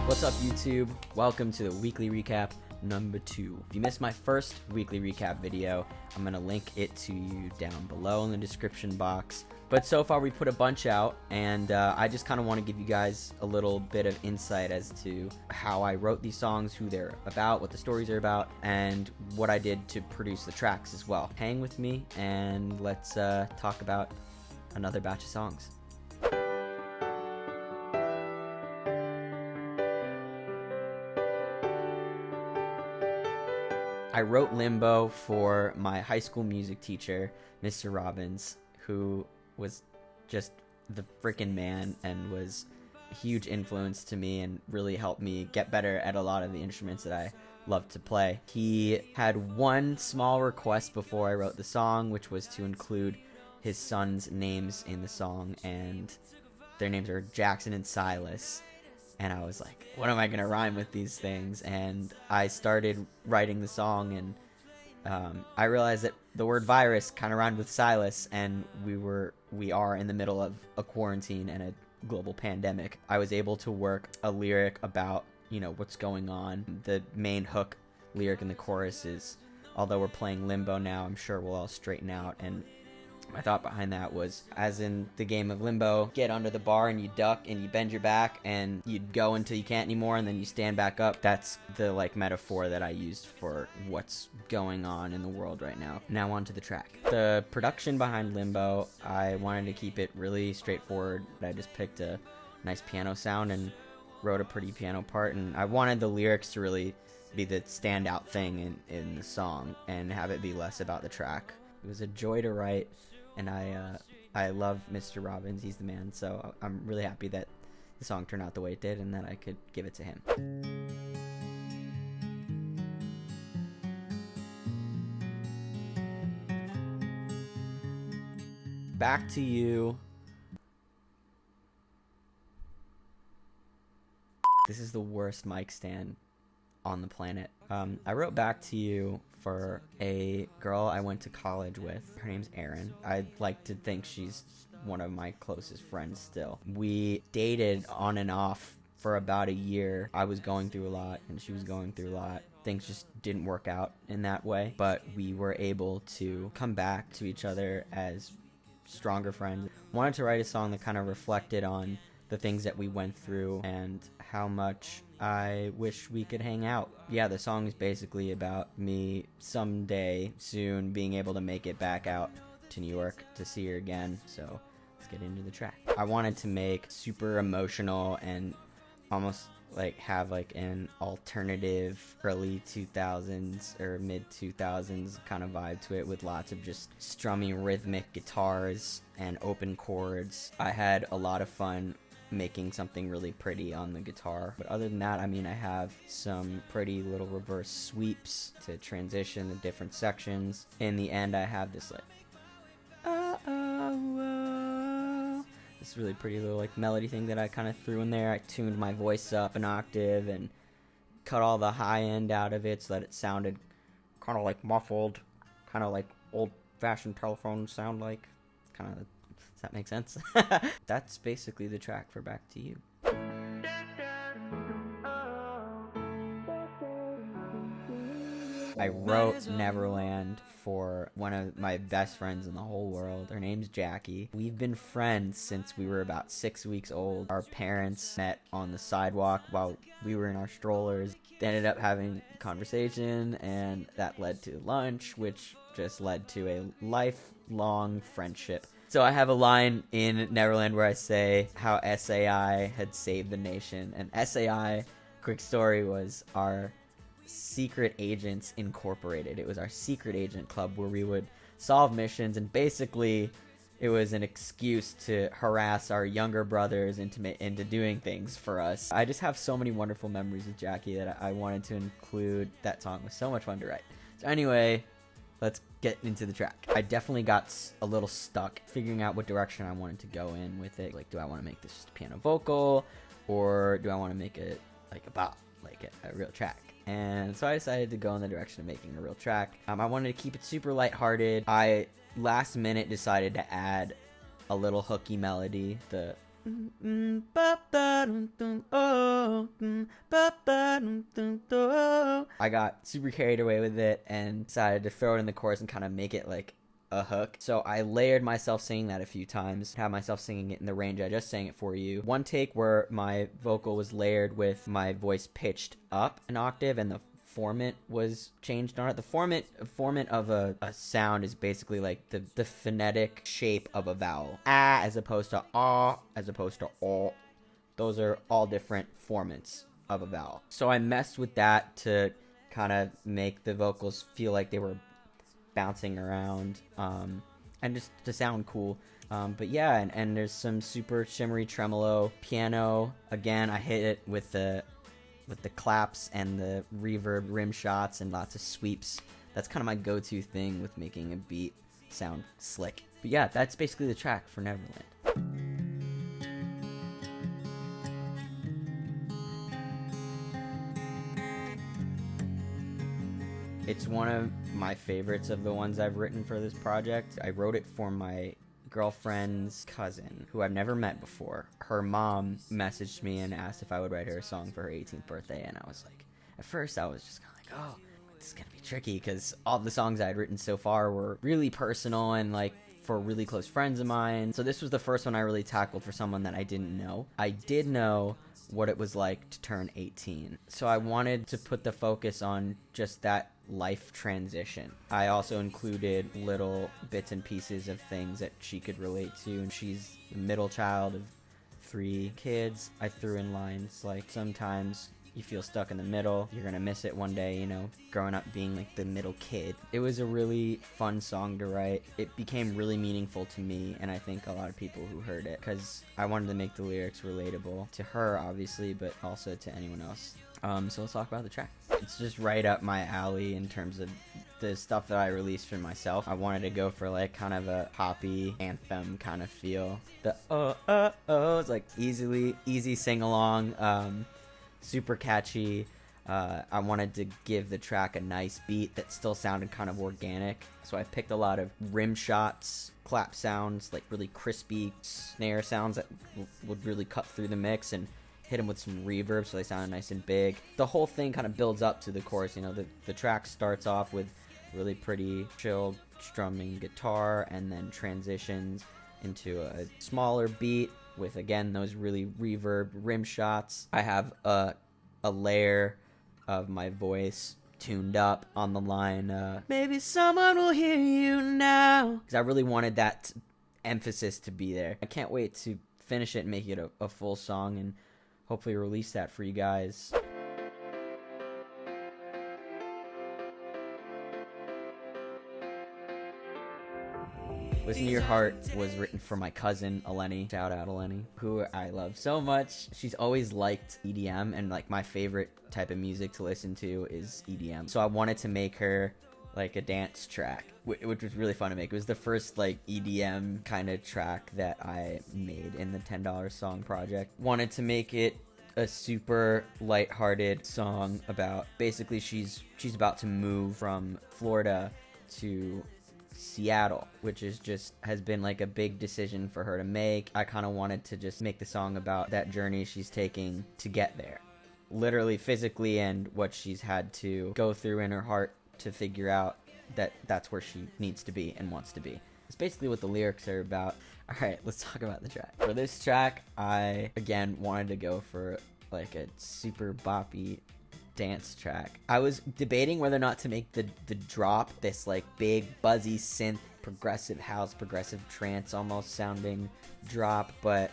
What's up, YouTube? Welcome to the weekly recap number 2. If you missed my first weekly recap video, I'm going to link it to you down below in the description box. But so far we put a bunch out, and I just kind of want to give you guys a little bit of insight as to how I wrote these songs, who they're about, what the stories are about, and what I did to produce the tracks as well. Hang with me and let's talk about another batch of songs. I wrote Limbo for my high school music teacher, Mr. Robbins, who was just the freaking man and was a huge influence to me and really helped me get better at a lot of the instruments that I love to play. He had one small request before I wrote the song, which was to include his son's names in the song, and their names are Jackson and Silas. And I was like, what am I going to rhyme with these things? And I started writing the song, and I realized that the word virus kind of rhymed with Silas, and we are in the middle of a quarantine and a global pandemic. I was able to work a lyric about, what's going on. The main hook lyric in the chorus is, although we're playing Limbo now, I'm sure we'll all straighten out. And my thought behind that was, as in the game of Limbo, get under the bar and you duck and you bend your back and you go until you can't anymore and then you stand back up. That's the metaphor that I used for what's going on in the world right now. Now on to the track. The production behind Limbo, I wanted to keep it really straightforward. I just picked a nice piano sound and wrote a pretty piano part, and I wanted the lyrics to really be the standout thing in the song and have it be less about the track. It was a joy to write, and I love Mr. Robbins. He's the man, so I'm really happy that the song turned out the way it did and that I could give it to him. Back to You. This is the worst mic stand on the planet. I wrote Back to You for a girl I went to college with. Her name's Erin. I like to think she's one of my closest friends still. We dated on and off for about a year. I was going through a lot and she was going through a lot. Things just didn't work out in that way, but we were able to come back to each other as stronger friends. Wanted to write a song that kind of reflected on the things that we went through and how much I wish we could hang out. Yeah, the song is basically about me someday soon being able to make it back out to New York to see her again. So let's get into the track. I wanted to make super emotional and almost have an alternative early 2000s or mid 2000s kind of vibe to it, with lots of just strumming rhythmic guitars and open chords. I had a lot of fun making something really pretty on the guitar, but other than that, I have some pretty little reverse sweeps to transition the different sections. In the end, I have this this really pretty little melody thing that I kind of threw in there. I tuned my voice up an octave and cut all the high end out of it so that it sounded kind of muffled, kind of old-fashioned telephone sound kind of. Does that make sense? That's basically the track for Back to You. I wrote Neverland for one of my best friends in the whole world. Her name's Jackie. We've been friends since we were about 6 weeks old. Our parents met on the sidewalk while we were in our strollers. They ended up having a conversation, and that led to lunch, which just led to a lifelong friendship. So I have a line in Neverland where I say how SAI had saved the nation. And SAI, quick story, was our Secret Agents Incorporated. It was our secret agent club where we would solve missions, and basically it was an excuse to harass our younger brothers into doing things for us. I just have so many wonderful memories with Jackie that I wanted to include. That song was so much fun to write. So anyway, let's get into the track. I definitely got a little stuck figuring out what direction I wanted to go in with it. Do I want to make this just a piano vocal, or do I want to make it a bop, a real track? And so I decided to go in the direction of making a real track. I wanted to keep it super lighthearted. I last minute decided to add a little hooky melody. The I got super carried away with it and decided to throw it in the chorus and kind of make it like a hook. So I layered myself singing that a few times, had myself singing it in the range I just sang it for you. One take where my vocal was layered with my voice pitched up an octave and the formant was changed on it. The formant of a sound is basically like the phonetic shape of a vowel. Ah as opposed to ah as opposed to oh. Those are all different formants of a vowel. So I messed with that to kind of make the vocals feel like they were bouncing around and just to sound cool. But yeah, and there's some super shimmery tremolo piano. Again, I hit it with the claps and the reverb rim shots and lots of sweeps. That's kind of my go-to thing with making a beat sound slick. But yeah, that's basically the track for Neverland. It's one of my favorites of the ones I've written for this project. I wrote it for my girlfriend's cousin, who I've never met before. Her mom messaged me and asked if I would write her a song for her 18th birthday, and I was like, at first I was just kind of like, oh, this is gonna be tricky, because all the songs I had written so far were really personal and like for really close friends of mine. So this was the first one I really tackled for someone that I didn't know. I did know what it was like to turn 18, so I wanted to put the focus on just that life transition. I also included little bits and pieces of things that she could relate to, and she's the middle child of 3 kids. I threw in lines like, sometimes you feel stuck in the middle, you're gonna miss it one day, you know, growing up being like the middle kid. It was a really fun song to write. It became really meaningful to me, and I think a lot of people who heard it, because I wanted to make the lyrics relatable to her, obviously, but also to anyone else. So let's talk about the track. It's just right up my alley in terms of the stuff that I released for myself. I wanted to go for like kind of a poppy anthem kind of feel. The it's like easy sing along, super catchy. I wanted to give the track a nice beat that still sounded kind of organic. So I picked a lot of rim shots, clap sounds, like really crispy snare sounds that would really cut through the mix, and hit them with some reverb so they sounded nice and big. The whole thing kind of builds up to the chorus. You know, the track starts off with really pretty chill strumming guitar and then transitions into a smaller beat with, again, those really reverb rim shots. I have a layer of my voice tuned up on the line, maybe someone will hear you now, because I really wanted that emphasis to be there. I can't wait to finish it and make it a full song and hopefully release that for you guys. Listen to Your Heart was written for my cousin, Eleni. Shout out, Eleni, who I love so much. She's always liked EDM, and like my favorite type of music to listen to is EDM. So I wanted to make her like a dance track, which was really fun to make. It was the first like EDM kind of track that I made in the $10 song project. Wanted to make it a super lighthearted song about, basically she's about to move from Florida to Seattle, which has been like a big decision for her to make. I kind of wanted to just make the song about that journey she's taking to get there, literally, physically, and what she's had to go through in her heart to figure out that that's where she needs to be and wants to be. It's basically what the lyrics are about. All right, let's talk about the track. For this track, I again wanted to go for like a super boppy dance track. I was debating whether or not to make the drop this like big buzzy synth progressive house, progressive trance almost sounding drop, but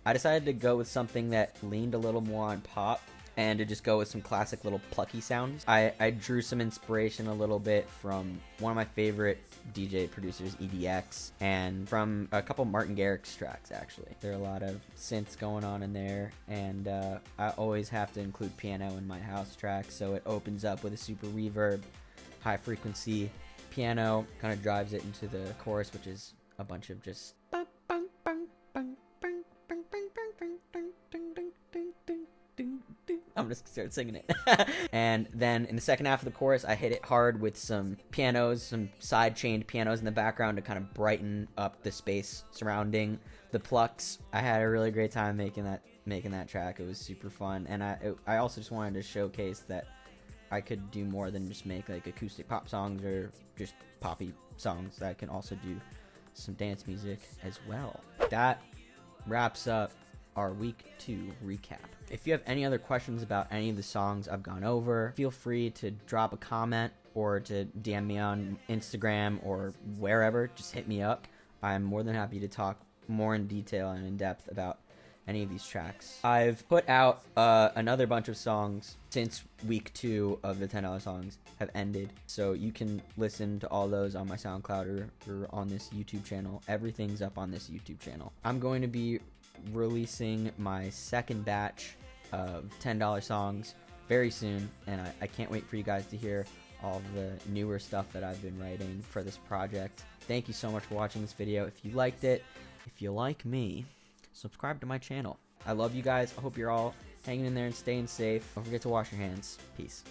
I decided to go with something that leaned a little more on pop and to just go with some classic little plucky sounds. I drew some inspiration a little bit from one of my favorite DJ producers, EDX, and from a couple Martin Garrix tracks, actually. There are a lot of synths going on in there, and I always have to include piano in my house tracks, so it opens up with a super reverb, high frequency piano, kind of drives it into the chorus, which is a bunch of just I'm gonna start singing it. And then in the second half of the chorus, I hit it hard with some pianos, some side chained pianos in the background to kind of brighten up the space surrounding the plucks. I had a really great time making that track. It was super fun, and I also just wanted to showcase that I could do more than just make like acoustic pop songs or just poppy songs. I can also do some dance music as well. That wraps up our week 2 recap. If you have any other questions about any of the songs I've gone over, feel free to drop a comment or to DM me on Instagram or wherever. Just hit me up. I'm more than happy to talk more in detail and in depth about any of these tracks. I've put out another bunch of songs since week 2 of the $10 songs have ended, so you can listen to all those on my SoundCloud or on this YouTube channel. Everything's up on this YouTube channel. I'm going to be releasing my second batch of $10 songs very soon, and I can't wait for you guys to hear all the newer stuff that I've been writing for this project. Thank you so much for watching this video. If you liked it, if you like me, subscribe to my channel. I love you guys. I hope you're all hanging in there and staying safe. Don't forget to wash your hands. Peace.